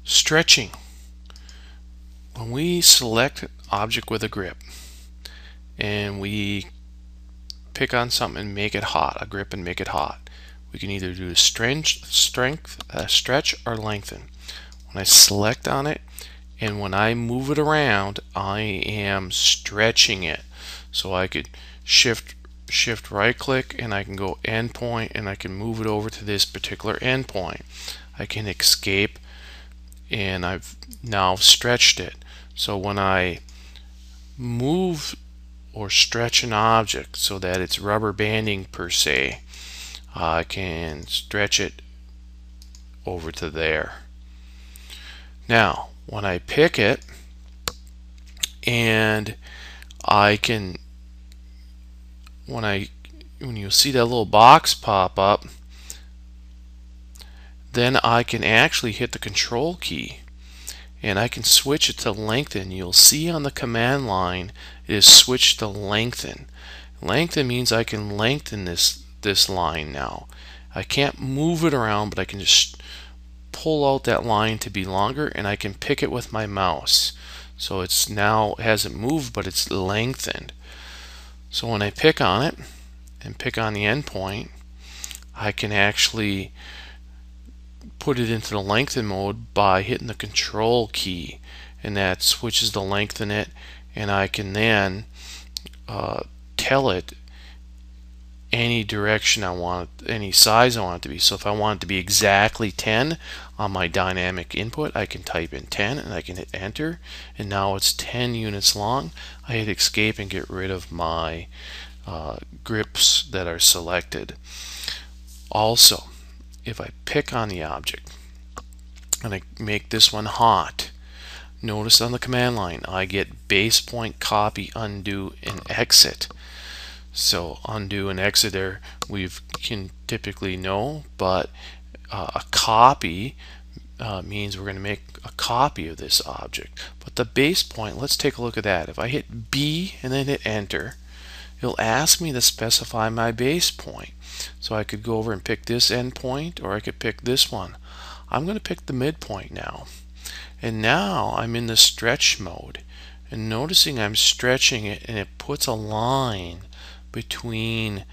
Stretching. When we select object with a grip and we pick on something and make it hot, a grip and make it hot, we can either do stretch or lengthen. When I select on it and when I move it around, I am stretching it. So I could shift right click and I can go endpoint and I can move it over to this particular endpoint. I can escape and I've now stretched it. So when I move or stretch an object so that it's rubber banding per se, I can stretch it over to there. Now when I pick it and I can, when you see that little box pop up, then I can actually hit the control key and I can switch it to lengthen. You'll see on the command line it is switched to lengthen. Lengthen means I can lengthen this line now. I can't move it around, but I can just pull out that line to be longer and I can pick it with my mouse. So it's now, it hasn't moved, but it's lengthened. So when I pick on it and pick on the endpoint, I can actually put it into the lengthen mode by hitting the control key, and that switches to lengthen it, and I can then tell it any direction I want it, any size I want it to be. So if I want it to be exactly 10 on my dynamic input, I can type in 10 and I can hit enter, and now it's 10 units long. I hit escape and get rid of my grips that are selected. Also, if I pick on the object and I make this one hot, notice on the command line I get base point, copy, undo, and exit. So undo and exit there we can typically know, but a copy means we're going to make a copy of this object. But the base point, let's take a look at that. If I hit B and then hit enter, it'll ask me to specify my base point. So I could go over and pick this endpoint, or I could pick this one. I'm going to pick the midpoint now. And now I'm in the stretch mode. And noticing I'm stretching it and it puts a line between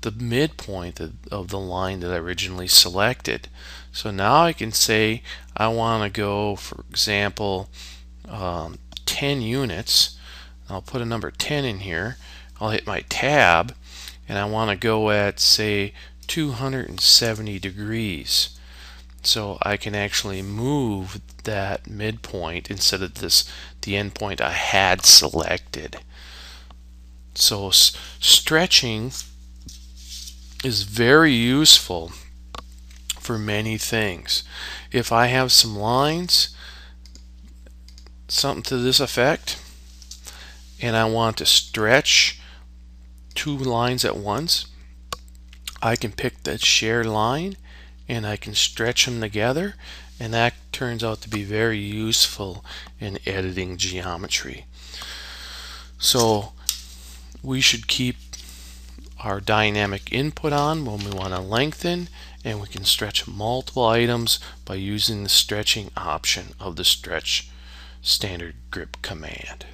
the midpoint of the line that I originally selected. So now I can say I want to go, for example, 10 units. I'll put a number 10 in here. I'll hit my tab and I want to go at, say, 270 degrees. So I can actually move that midpoint instead of the endpoint I had selected. So stretching is very useful for many things. If I have some lines, something to this effect, and I want to stretch two lines at once, I can pick that shared line and I can stretch them together, and that turns out to be very useful in editing geometry. So we should keep our dynamic input on when we want to lengthen, and we can stretch multiple items by using the stretching option of the stretch standard grip command.